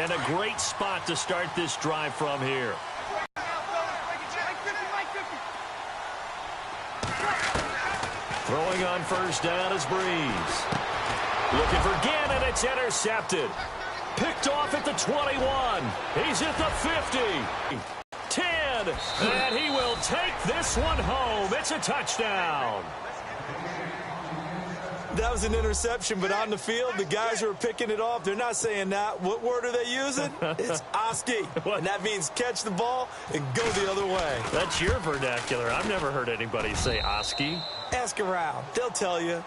And a great spot to start this drive from here. Throwing on first down is Breeze. Looking for Gannon. It's intercepted. Picked off at the 21. He's at the 50. 10. And he will take this one home. It's a touchdown. That was an interception, but on the field, the guys who are picking it off, they're not saying that. What word are they using? It's Oski. And that means catch the ball and go the other way. That's your vernacular. I've never heard anybody say Oski. Ask around. They'll tell you.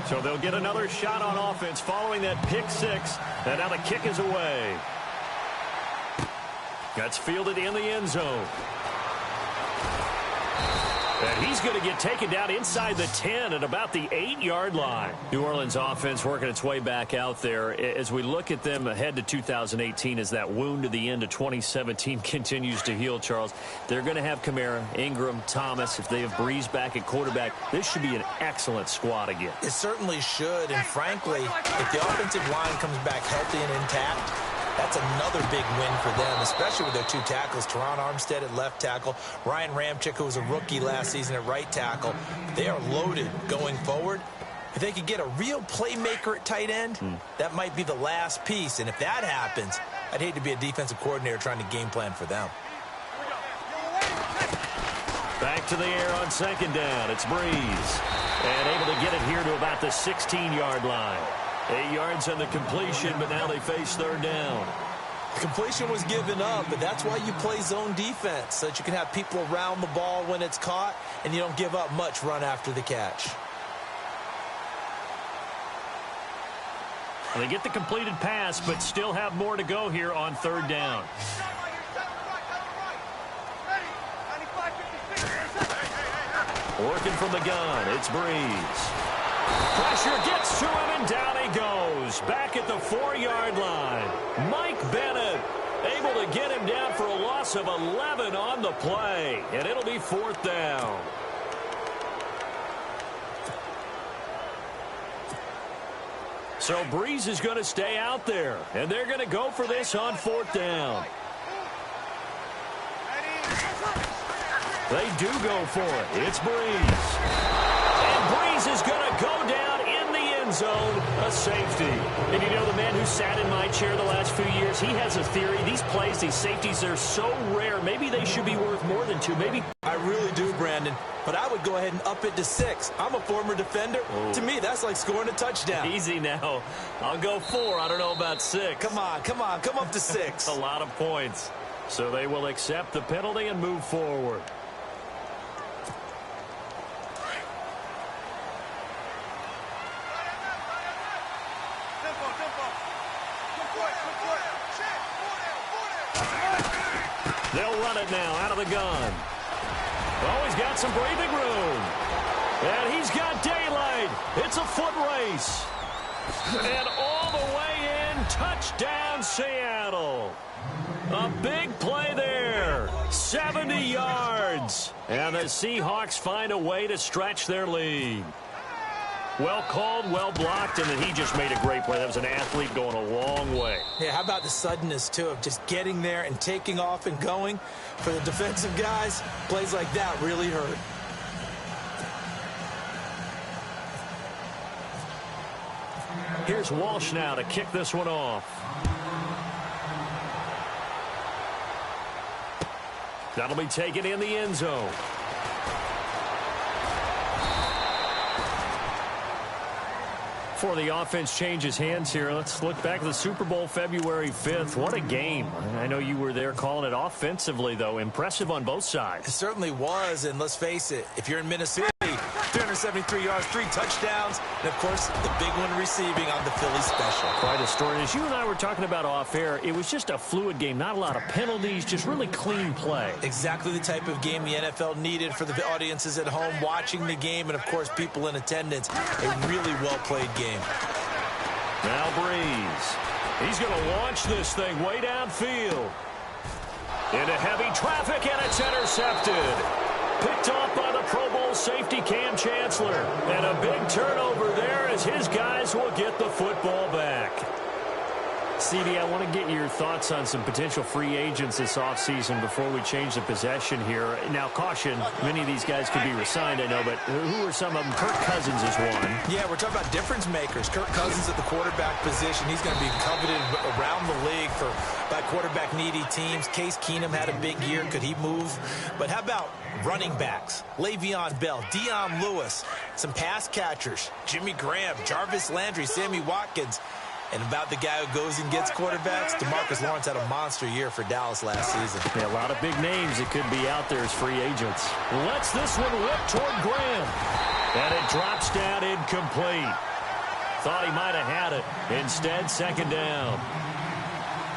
So they'll get another shot on offense following that pick six. And now the kick is away. That's fielded in the end zone. And he's going to get taken down inside the 10 at about the 8-yard line. New Orleans offense working its way back out there. As we look at them ahead to 2018 as that wound to the end of 2017 continues to heal, Charles, they're going to have Kamara, Ingram, Thomas. If they have Breeze back at quarterback, this should be an excellent squad again. It certainly should. And frankly, if the offensive line comes back healthy and intact, that's another big win for them, especially with their two tackles, Teron Armstead at left tackle, Ryan Ramczyk, who was a rookie last season at right tackle. They are loaded going forward. If they could get a real playmaker at tight end, that might be the last piece. And if that happens, I'd hate to be a defensive coordinator trying to game plan for them. Back to the air on second down. It's Breeze. And able to get it here to about the 16-yard line. 8 yards on the completion, but now they face third down. Completion was given up, but that's why you play zone defense, so that you can have people around the ball when it's caught, and you don't give up much run after the catch. They get the completed pass, but still have more to go here on third down. Working from the gun, it's Breeze. Pressure gets to him, and down he goes. Back at the 4-yard line. Mike Bennett able to get him down for a loss of 11 on the play. And it'll be fourth down. So Breeze is going to stay out there. And they're going to go for this on fourth down. They do go for it. It's Breeze. And Breeze is going to go down in the end zone, a safety. And you know, the man who sat in my chair the last few years, he has a theory. These plays, these safeties, they're so rare. Maybe they should be worth more than 2. Maybe. I really do, Brandon. But I would go ahead and up it to 6. I'm a former defender. To me, that's like scoring a touchdown. Easy now. I'll go 4. I don't know about 6. Come on. Come up to 6. A lot of points. So they will accept the penalty and move forward. They'll run it now out of the gun. Oh, he's got some breathing room. And he's got daylight. It's a foot race. And all the way in, touchdown Seattle. A big play there. 70 yards. And the Seahawks find a way to stretch their lead. Well called, well blocked, and then he just made a great play. That was an athlete going a long way. Yeah, how about the suddenness, too, of just getting there and taking off and going? For the defensive guys, plays like that really hurt. Here's Walsh now to kick this one off. That'll be taken in the end zone. Before the offense changes hands here, let's look back at the Super Bowl February 5th. What a game. I know you were there calling it offensively, though. Impressive on both sides. It certainly was, and let's face it, if you're in Minnesota, 373 yards, 3 touchdowns, and, of course, the big one receiving on the Philly special. Quite a story. As you and I were talking about off air, it was just a fluid game. Not a lot of penalties, just really clean play. Exactly the type of game the NFL needed for the audiences at home watching the game and, of course, people in attendance. A really well-played game. Now Breeze. He's going to launch this thing way downfield. Into heavy traffic, and it's intercepted. Picked off by the Pro Bowl little safety, Cam Chancellor. And a big turnover there as his guys will get the football back. CD, I want to get your thoughts on some potential free agents this offseason before we change the possession here. Now, caution, many of these guys could be re-signed, I know, but who are some of them? Kirk Cousins is one. Yeah, we're talking about difference makers. Kirk Cousins at the quarterback position. He's going to be coveted around the league by quarterback-needy teams. Case Keenum had a big year. Could he move? But how about running backs? Le'Veon Bell, Dion Lewis, some pass catchers, Jimmy Graham, Jarvis Landry, Sammy Watkins. And about the guy who goes and gets quarterbacks, DeMarcus Lawrence had a monster year for Dallas last season. Yeah, a lot of big names that could be out there as free agents. Lets this one rip toward Graham. And it drops down incomplete. Thought he might have had it. Instead, second down.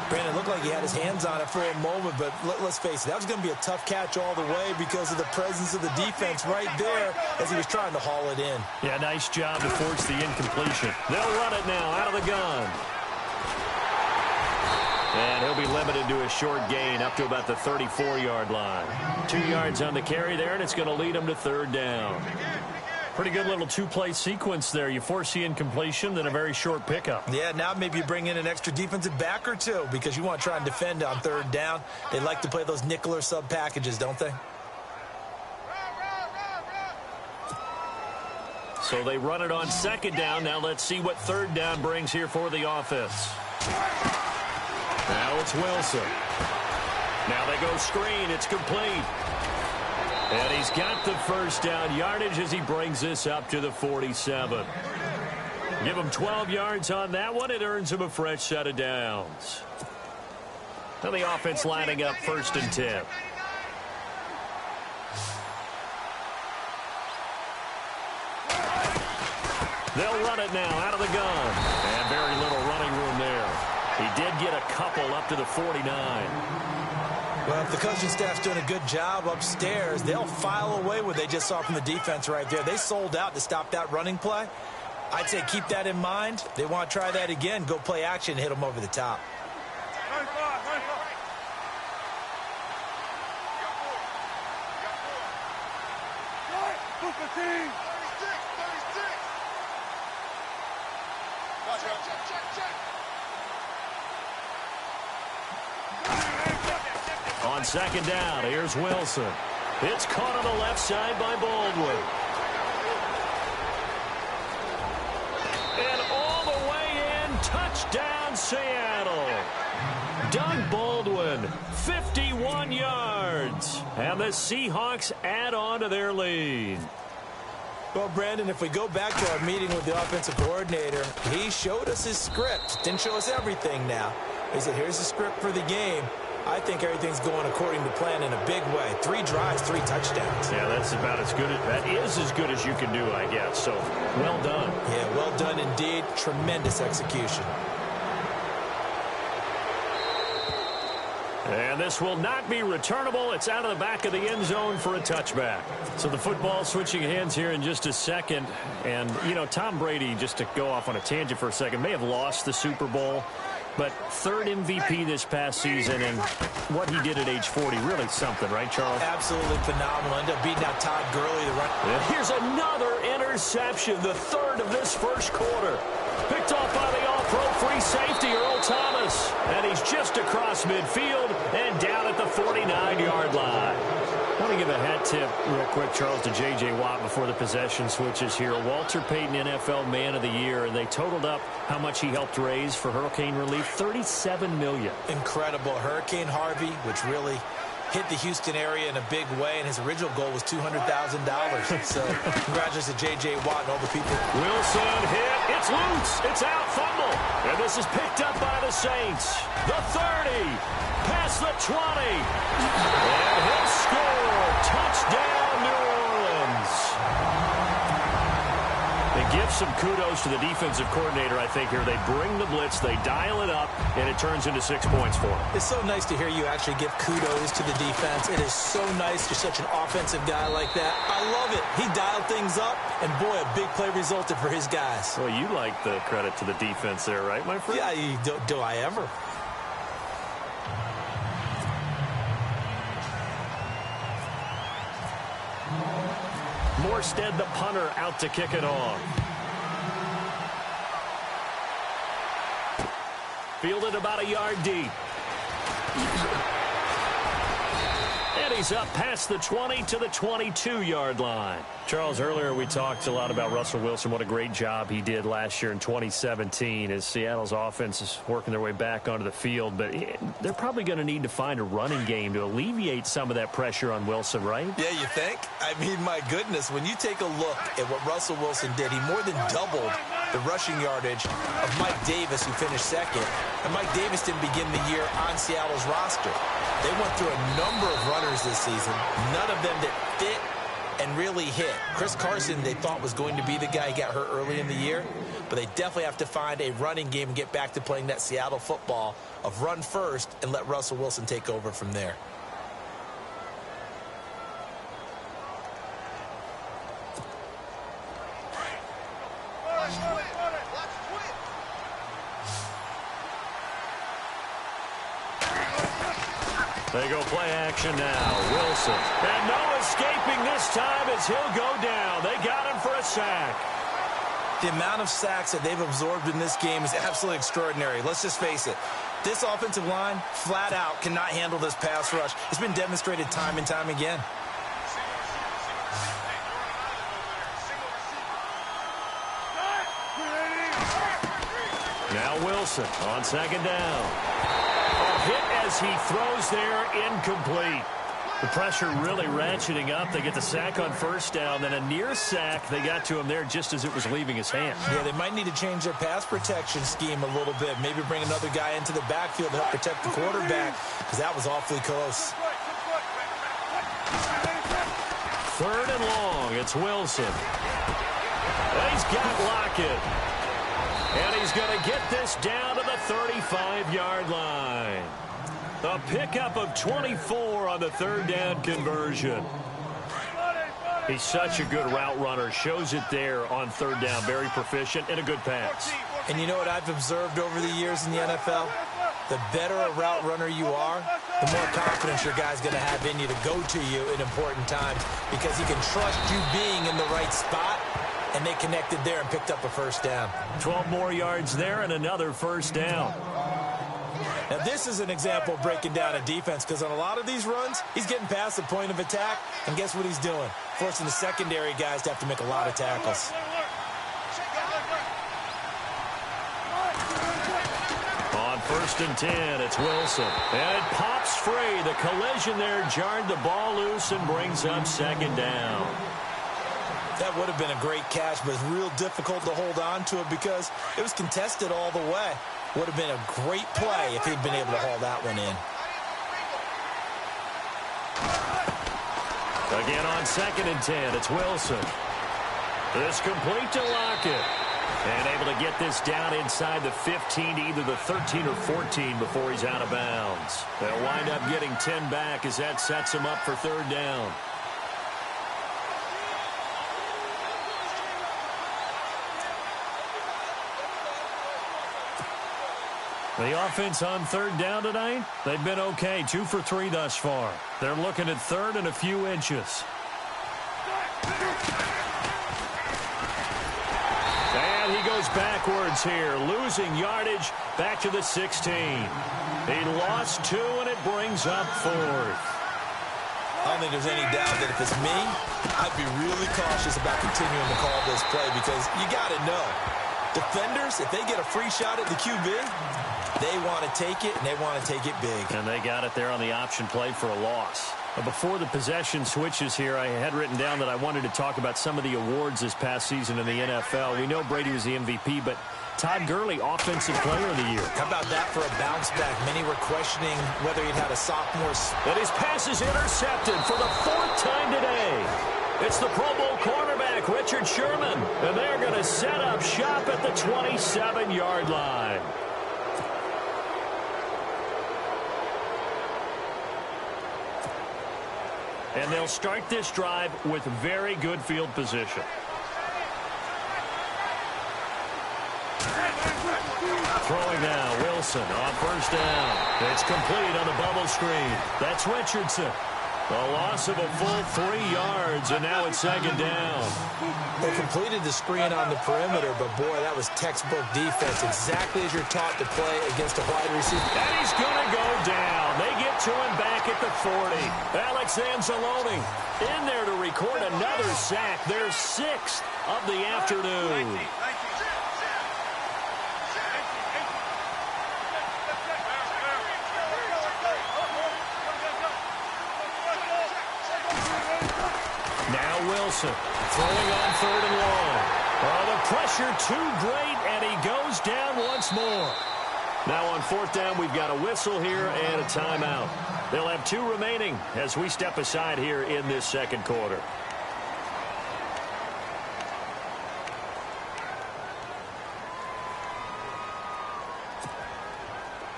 Brandon, looked like he had his hands on it for a moment, but let's face it, that was going to be a tough catch all the way because of the presence of the defense right there as he was trying to haul it in. Yeah, nice job to force the incompletion. They'll run it now out of the gun. And he'll be limited to a short gain up to about the 34-yard line. 2 yards on the carry there, and it's going to lead him to third down. Pretty good little two-play sequence there. You force the incompletion, then a very short pickup. Yeah, now maybe you bring in an extra defensive back or two because you want to try and defend on third down. They like to play those nickel or sub packages, don't they? So they run it on second down. Now let's see what third down brings here for the offense. Now it's Wilson. Now they go screen. It's complete. And he's got the first down yardage as he brings this up to the 47. Give him 12 yards on that one. It earns him a fresh set of downs. Now the offense lining up 1st and 10. They'll run it now out of the gun. And very little running room there. He did get a couple up to the 49. Well, if the coaching staff's doing a good job upstairs, they'll file away what they just saw from the defense right there. They sold out to stop that running play. I'd say keep that in mind. They want to try that again. Go play action and hit them over the top. On second down, here's Wilson. It's caught on the left side by Baldwin. And all the way in, touchdown Seattle. Doug Baldwin, 51 yards. And the Seahawks add on to their lead. Well, Brandon, if we go back to our meeting with the offensive coordinator, he showed us his script. Didn't show us everything now. He said, here's the script for the game. I think everything's going according to plan in a big way. 3 drives, 3 touchdowns. Yeah, that's about as good. That is as good as you can do, I guess. So, well done. Yeah, well done indeed. Tremendous execution. And this will not be returnable. It's out of the back of the end zone for a touchback. So the football switching hands here in just a second. And, you know, Tom Brady, just to go off on a tangent for a second, may have lost the Super Bowl. But 3rd MVP this past season, and what he did at age 40, really something, right, Charles? Absolutely phenomenal. Ended up beating out Todd Gurley. And here's another interception, the 3rd of this first quarter. Picked off by the all-pro free safety, Earl Thomas. And he's just across midfield and down at the 49-yard line. I want to give a hat tip real quick, Charles, to J.J. Watt before the possession switches here. Walter Payton, NFL Man of the Year, and they totaled up how much he helped raise for hurricane relief, $37 million. Incredible. Hurricane Harvey, which really hit the Houston area in a big way, and his original goal was $200,000. So congratulations to J.J. Watt and all the people. Wilson hit. It's loose. It's out. Fumble. And this is picked up by the Saints. The 30. Past the 20. And he'll score. Touchdown, New Orleans. They give some kudos to the defensive coordinator, I think, here. They bring the blitz, they dial it up, and it turns into 6 points for them. It's so nice to hear you actually give kudos to the defense. It is so nice. You're such an offensive guy like that. I love it. He dialed things up, and boy, a big play resulted for his guys. Well, you like the credit to the defense there, right, my friend? Yeah, do I ever? Morstead, the punter, out to kick it off. Fielded about a yard deep. And he's up past the 20 to the 22-yard line. Charles, earlier we talked a lot about Russell Wilson, what a great job he did last year in 2017 as Seattle's offense is working their way back onto the field. But they're probably going to need to find a running game to alleviate some of that pressure on Wilson, right? Yeah, you think? I mean, my goodness, when you take a look at what Russell Wilson did, he more than doubled the rushing yardage of Mike Davis, who finished second. And Mike Davis didn't begin the year on Seattle's roster. They went through a number of runners this season, none of them that fit and really hit. Chris Carson, they thought, was going to be the guy. He got hurt early in the year, but they definitely have to find a running game and get back to playing that Seattle football of run first and let Russell Wilson take over from there. They go play action now. Wilson. And no escaping this time as he'll go down. They got him for a sack. The amount of sacks that they've absorbed in this game is absolutely extraordinary. Let's just face it. This offensive line, flat out, cannot handle this pass rush. It's been demonstrated time and time again. Now Wilson on second down. A hit as he throws there, incomplete. The pressure really ratcheting up. They get the sack on first down, then a near sack. They got to him there just as it was leaving his hand. Yeah, they might need to change their pass protection scheme a little bit. Maybe bring another guy into the backfield to help protect the quarterback, because that was awfully close. Third and long. It's Wilson. He's got Lockett. And he's going to get this down to the 35-yard line. A pickup of 24 on the third down conversion. He's such a good route runner. Shows it there on third down. Very proficient and a good pass. And you know what I've observed over the years in the NFL? The better a route runner you are, the more confidence your guy's going to have in you to go to you in important times, because he can trust you being in the right spot. And they connected there and picked up a first down. 12 more yards there and another first down. Now, this is an example of breaking down a defense, because on a lot of these runs, he's getting past the point of attack, and guess what he's doing? Forcing the secondary guys to have to make a lot of tackles. On first and 10, it's Wilson. And it pops free. The collision there jarred the ball loose and brings up second down. That would have been a great catch, but it's real difficult to hold on to it because it was contested all the way. Would have been a great play if he'd been able to haul that one in. Again on second and 10, it's Wilson. This complete to Lockett. And able to get this down inside the 15 to either the 13 or 14 before he's out of bounds. They'll wind up getting 10 back as that sets him up for third down. The offense on third down tonight, they've been okay. 2 for 3 thus far. They're looking at third and a few inches. And he goes backwards here, losing yardage back to the 16. He lost 2, and it brings up 4th. I don't think there's any doubt that if it's me, I'd be really cautious about continuing to call this play, because you got to know, defenders, if they get a free shot at the QB, they want to take it, and they want to take it big. And they got it there on the option play for a loss. But before the possession switches here, I had written down that I wanted to talk about some of the awards this past season in the NFL. We know Brady was the MVP, but Todd Gurley, Offensive Player of the Year. How about that for a bounce back? Many were questioning whether he'd had a sophomore. And his pass is intercepted for the 4th time today. It's the Pro Bowl cornerback, Richard Sherman. And they're going to set up shop at the 27-yard line. And they'll start this drive with very good field position. Throwing now, Wilson on first down. It's complete on the bubble screen. That's Richardson. A loss of a full 3 yards, and now it's second down. They completed the screen on the perimeter, but, boy, that was textbook defense, exactly as you're taught to play against a wide receiver. And he's going to go down. They get to him back at the 40. Alex Anzalone in there to record another sack, their 6th of the afternoon. Wilson throwing on 3rd and long. Oh, the pressure too great, and he goes down once more. Now on 4th down, we've got a whistle here and a timeout. They'll have 2 remaining as we step aside here in this second quarter.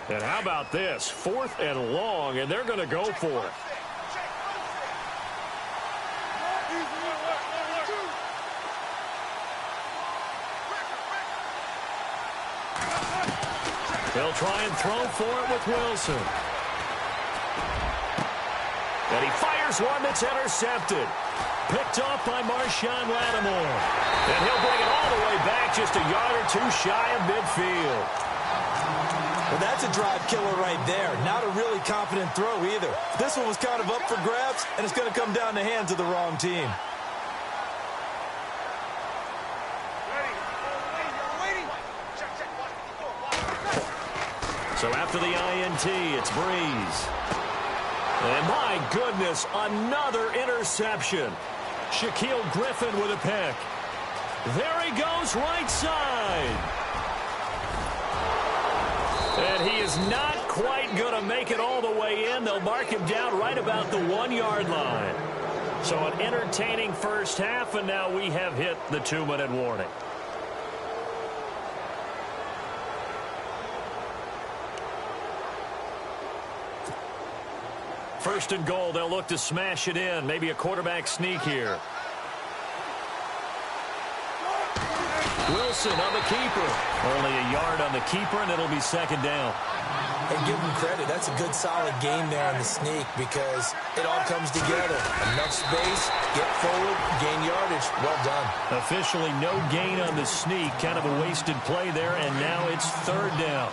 And how about this? 4th and long, and they're going to go for it. They'll try and throw for it with Wilson. And he fires one that's intercepted. Picked off by Marshawn Lattimore. And he'll bring it all the way back just a yard or 2 shy of midfield. Well, that's a drive killer right there. Not a really confident throw either. This one was kind of up for grabs, and it's going to come down the hands of the wrong team. So after the INT, it's Breeze. And my goodness, another interception. Shaquille Griffin with a pick. There he goes, right side. And he is not quite going to make it all the way in. They'll mark him down right about the 1-yard line. So an entertaining first half, and now we have hit the 2-minute warning. First and goal, they'll look to smash it in. Maybe a quarterback sneak here. Wilson on the keeper. Only a yard on the keeper, and it'll be second down. And give him credit. That's a good, solid game there on the sneak because it all comes together. Enough space, get forward, gain yardage. Well done. Officially no gain on the sneak. Kind of a wasted play there, and now it's 3rd down.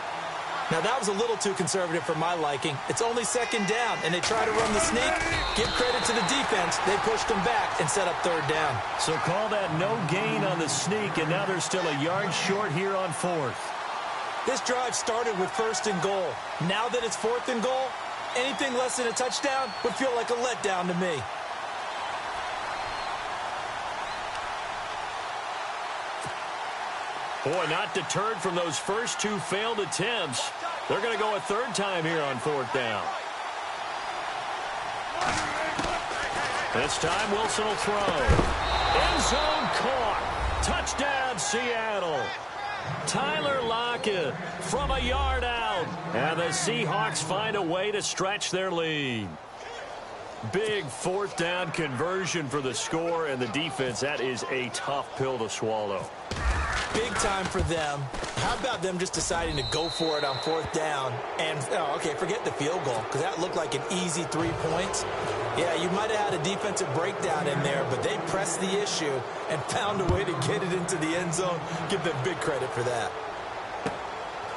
Now, that was a little too conservative for my liking. It's only second down, and they try to run the sneak. Give credit to the defense. They pushed them back and set up 3rd down. So call that no gain on the sneak, and now they're still a yard short here on 4th. This drive started with 1st and goal. Now that it's 4th and goal, anything less than a touchdown would feel like a letdown to me. Boy, not deterred from those first 2 failed attempts. They're going to go a 3rd time here on 4th down. This time, Wilson will throw. End zone caught. Touchdown, Seattle. Tyler Lockett from a yard out. And the Seahawks find a way to stretch their lead. Big 4th down conversion for the score and the defense. That is a tough pill to swallow. Big time for them. How about them just deciding to go for it on 4th down? And, okay, forget the field goal, because that looked like an easy 3 points. Yeah, you might have had a defensive breakdown in there, but they pressed the issue and found a way to get it into the end zone. Give them big credit for that.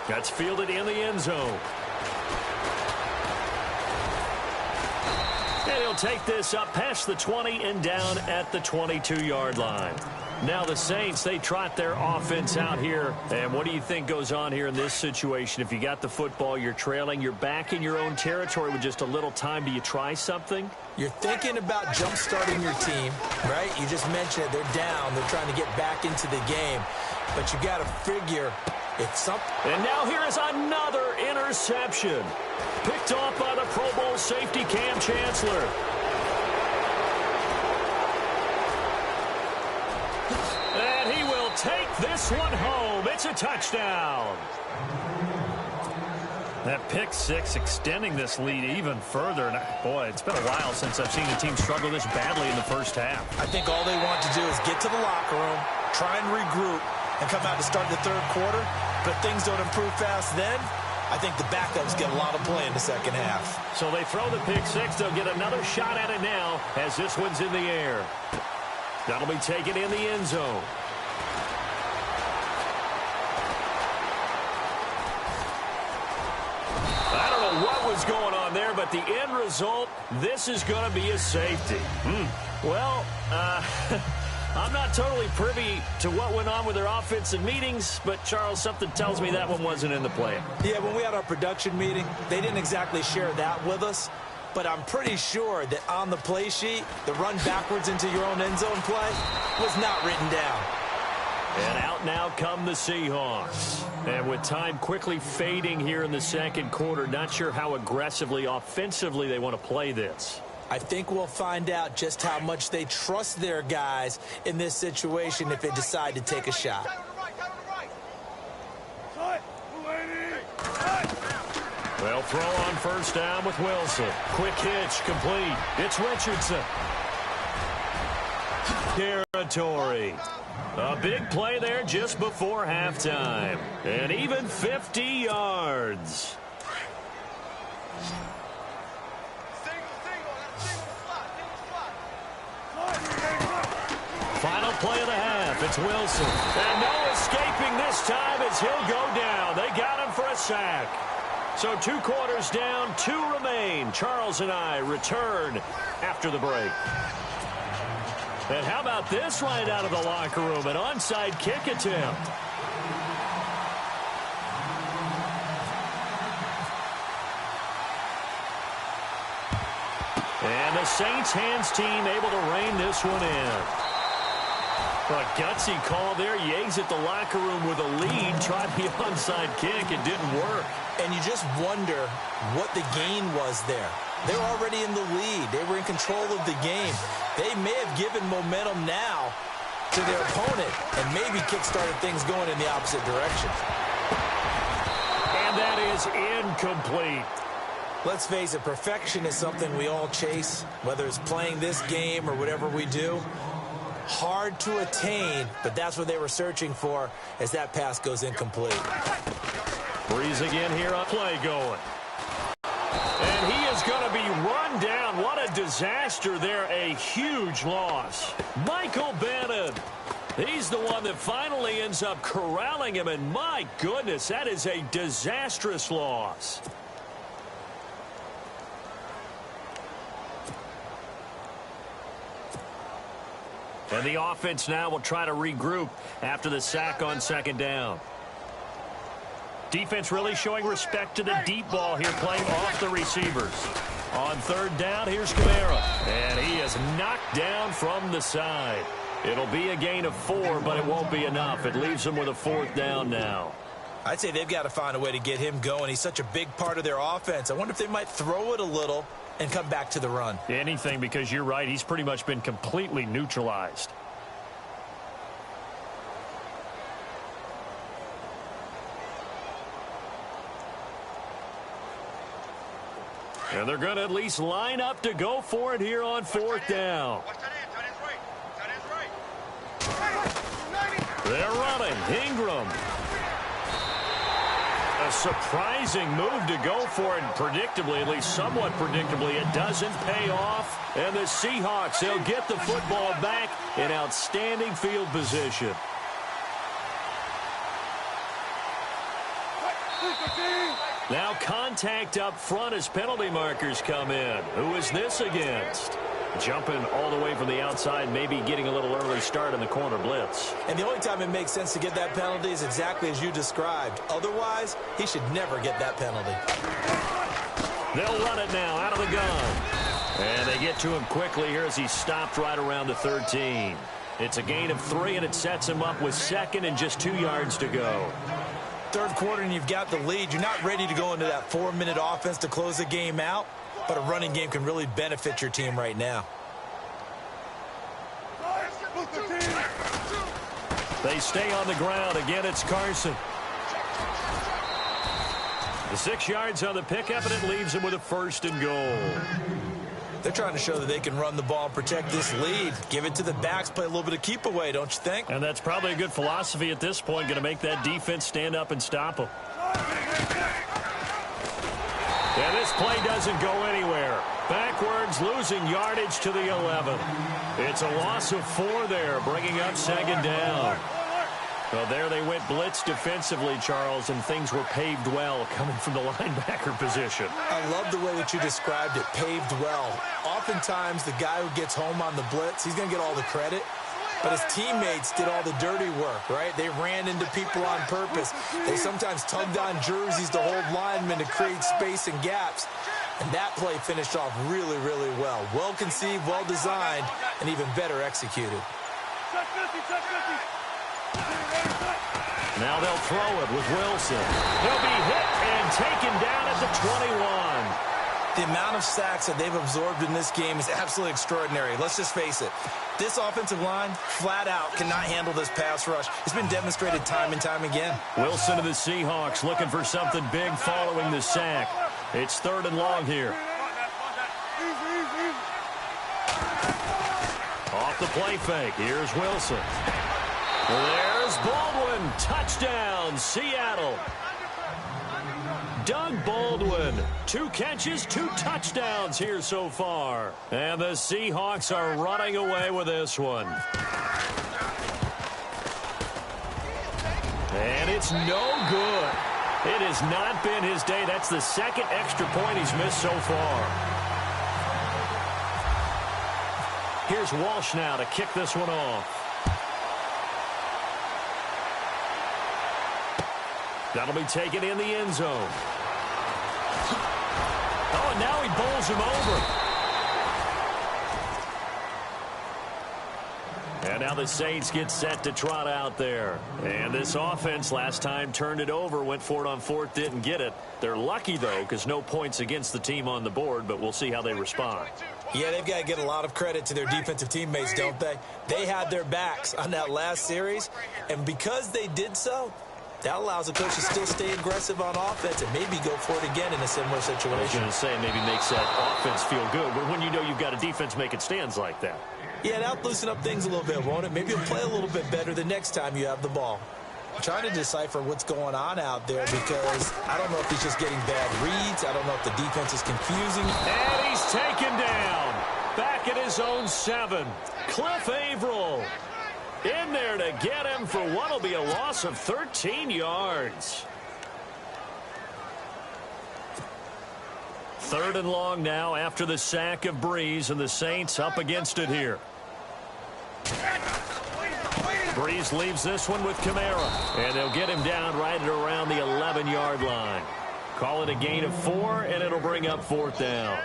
That's fielded in the end zone. And he'll take this up past the 20 and down at the 22-yard line. Now the Saints, they trot their offense out here. And what do you think goes on here in this situation? If you got the football, you're trailing, you're back in your own territory with just a little time. Do you try something? You're thinking about jump-starting your team, right? You just mentioned it. They're down. They're trying to get back into the game. But you got to figure it's something. And now here is another interception. Picked off by the Pro Bowl safety Cam Chancellor. And he will take this one home. It's a touchdown. That pick six extending this lead even further. And boy, it's been a while since I've seen a team struggle this badly in the first half. I think all they want to do is get to the locker room, try and regroup, and come out to start the third quarter. But things don't improve fast then. I think the backups get a lot of play in the second half. So they throw the pick six. They'll get another shot at it now as this one's in the air. That'll be taken in the end zone. I don't know what was going on there, but the end result, this is going to be a safety. Well, I'm not totally privy to what went on with their offensive meetings, but, Charles, something tells me that one wasn't in the plan. Yeah, when we had our production meeting, they didn't exactly share that with us, but I'm pretty sure that on the play sheet, the run backwards into your own end zone play was not written down. And out now come the Seahawks. And with time quickly fading here in the second quarter, not sure how aggressively, offensively they want to play this. I think we'll find out just how much they trust their guys in this situation if they decide to take a shot. Well, throw on first down with Wilson. Quick hitch, complete. It's Richardson. Territory. A big play there just before halftime. And even 50 yards. Final play of the half. It's Wilson. And no escaping this time as he'll go down. They got him for a sack. So 2 quarters down, 2 remain. Charles and I return after the break. And how about this right out of the locker room? An onside kick attempt. And the Saints hands team able to rein this one in. A gutsy call there. Yates at the locker room with a lead. Tried the onside kick. It didn't work. And you just wonder what the gain was there. They're already in the lead. They were in control of the game. They may have given momentum now to their opponent and maybe kick-started things going in the opposite direction. And that is incomplete. Let's face it, perfection is something we all chase, whether it's playing this game or whatever we do. Hard to attain, but that's what they were searching for as that pass goes incomplete. Breeze again here on play going. And he is going to be run down. What a disaster there. A huge loss. Michael Bannon. He's the one that finally ends up corralling him. And my goodness, that is a disastrous loss. And the offense now will try to regroup after the sack on second down. Defense really showing respect to the deep ball here, playing off the receivers. On third down, here's Kamara. And he is knocked down from the side. It'll be a gain of 4, but it won't be enough. It leaves them with a 4th down now. I'd say they've got to find a way to get him going. He's such a big part of their offense. I wonder if they might throw it a little and come back to the run. Anything, because you're right. He's pretty much been completely neutralized. And they're going to at least line up to go for it here on 4th down. They're running. Ingram. A surprising move to go for it. Predictably, at least somewhat predictably, it doesn't pay off. And the Seahawks, they'll get the football back in outstanding field position. Now contact up front as penalty markers come in. Who is this against? Jumping all the way from the outside, maybe getting a little early start in the corner blitz. And the only time it makes sense to get that penalty is exactly as you described. Otherwise, he should never get that penalty. They'll run it now out of the gun. And they get to him quickly here as he's stopped right around the 13. It's a gain of 3, and it sets him up with 2nd and just 2 yards to go. Third quarter and you've got the lead. You're not ready to go into that 4-minute offense to close the game out, but a running game can really benefit your team right now. They stay on the ground. Again, it's Carson. The 6 yards on the pickup, and it leaves him with a 1st and goal. They're trying to show that they can run the ball and protect this lead. Give it to the backs, play a little bit of keep away, don't you think? And that's probably a good philosophy at this point, going to make that defense stand up and stop them. This play doesn't go anywhere. Backwards, losing yardage to the 11. It's a loss of 4 there, bringing up second down. Well, there they went blitz defensively, Charles, and things were paved well coming from the linebacker position. I love the way that you described it, paved well. Oftentimes, the guy who gets home on the blitz, he's going to get all the credit. But his teammates did all the dirty work, right? They ran into people on purpose. They sometimes tugged on jerseys to hold linemen to create space and gaps. And that play finished off really, really well. Well conceived, well designed, and even better executed. Now they'll throw it with Wilson. He'll be hit and taken down at the 21. The amount of sacks that they've absorbed in this game is absolutely extraordinary. Let's just face it. This offensive line, flat out, cannot handle this pass rush. It's been demonstrated time and time again. Wilson to the Seahawks looking for something big following the sack. It's 3rd and long here. Off the play fake. Here's Wilson. There's Baldwin. Touchdown, Seattle. Doug Baldwin, 2 catches, 2 touchdowns here so far. And the Seahawks are running away with this one. And it's no good. It has not been his day. That's the 2nd extra point he's missed so far. Here's Walsh now to kick this one off. That'll be taken in the end zone. Oh, and now he bowls him over. And now the Saints get set to trot out there. And this offense last time turned it over, went for it on 4th, didn't get it. They're lucky, though, because no points against the team on the board, but we'll see how they respond. Yeah, they've got to get a lot of credit to their defensive teammates, don't they? They had their backs on that last series, and because they did so, that allows the coach to still stay aggressive on offense and maybe go for it again in a similar situation. I was going to say maybe makes that offense feel good, but when you know you've got a defense making stands like that. Yeah, that'll loosen up things a little bit, won't it? Maybe you'll play a little bit better the next time you have the ball. I'm trying to decipher what's going on out there because I don't know if he's just getting bad reads. I don't know if the defense is confusing. And he's taken down. Back at his own 7. Cliff Averill in there to get him for what will be a loss of 13 yards. 3rd and long now after the sack of Breeze, and the Saints up against it here. Breeze leaves this one with Kamara, and they'll get him down right at around the 11-yard line. Call it a gain of 4, and it'll bring up 4th down.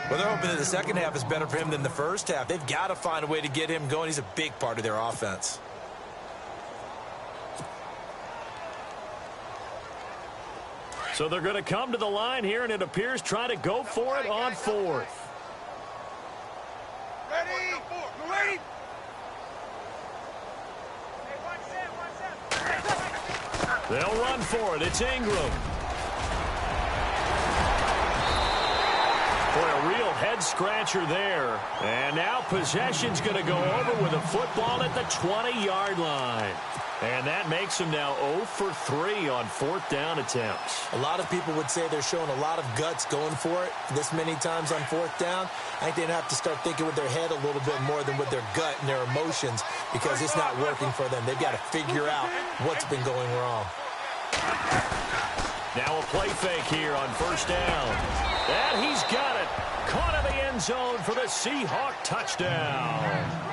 Well, they're hoping that the second half is better for him than the first half. They've got to find a way to get him going. He's a big part of their offense. So they're going to come to the line here, and it appears try to go for it on 4th. Ready? They'll run for it. It's Ingram. For a real head-scratcher there. And now possession's going to go over with a football at the 20-yard line. And that makes him now 0 for 3 on 4th down attempts. A lot of people would say they're showing a lot of guts going for it this many times on 4th down. I think they'd have to start thinking with their head a little bit more than with their gut and their emotions because it's not working for them. They've got to figure out what's been going wrong. Now a play fake here on 1st down. And he's got it. Caught in the end zone for the Seahawk touchdown.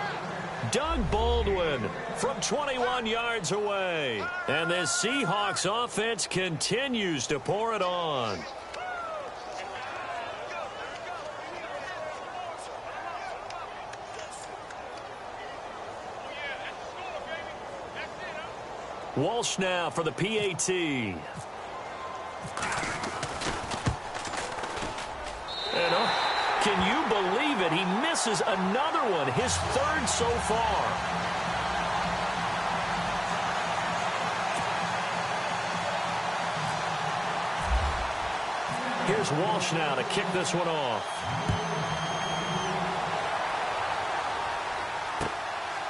Doug Baldwin from 21 yards away. And this Seahawks offense continues to pour it on. Walsh now for the PAT. And can you believe it? He misses another one, his 3rd so far. Here's Walsh now to kick this one off.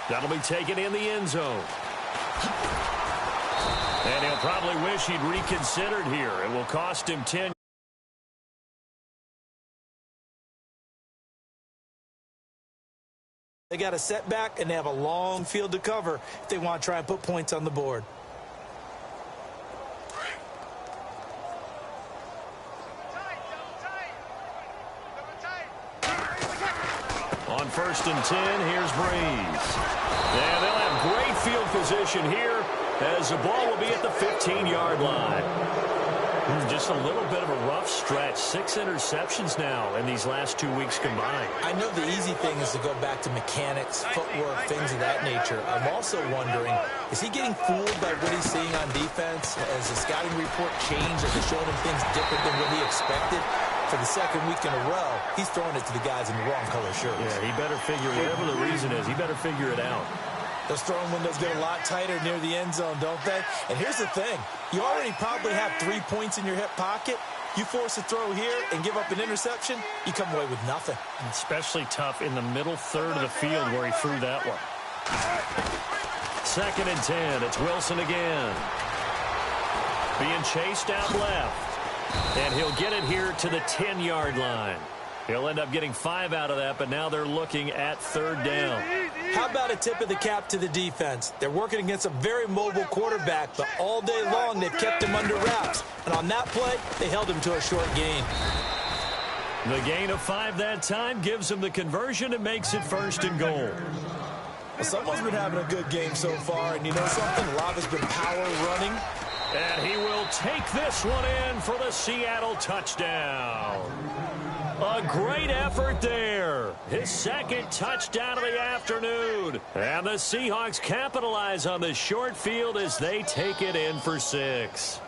That'll be taken in the end zone. And he'll probably wish he'd reconsidered here. It will cost him 10 They got a setback, and they have a long field to cover if they want to try and put points on the board. On 1st and 10, here's Breeze. And they'll have great field position here as the ball will be at the 15-yard line. Just a little bit of a rough stretch. 6 interceptions now in these last 2 weeks combined. I know the easy thing is to go back to mechanics, footwork, things of that nature. I'm also wondering, is he getting fooled by what he's seeing on defense? Has the scouting report changed? Has it shown him things different than what he expected? For the second week in a row, he's throwing it to the guys in the wrong color shirts. Yeah, he better figure, whatever the reason is, he better figure it out. Those throwing windows get a lot tighter near the end zone, don't they? And here's the thing. You already probably have 3 points in your hip pocket. You force a throw here and give up an interception, you come away with nothing. And especially tough in the middle third of the field where he threw that one. 2nd and 10. It's Wilson again. Being chased out left. And he'll get it here to the 10-yard line. He'll end up getting 5 out of that, but now they're looking at 3rd down. How about a tip of the cap to the defense? They're working against a very mobile quarterback, but all day long they've kept him under wraps. And on that play, they held him to a short gain. The gain of 5 that time gives him the conversion and makes it 1st and goal. Well, someone's been having a good game so far, and you know something? A lot has been power running. And he will take this one in for the Seattle touchdown. A great effort there. His 2nd touchdown of the afternoon. And the Seahawks capitalize on the short field as they take it in for 6.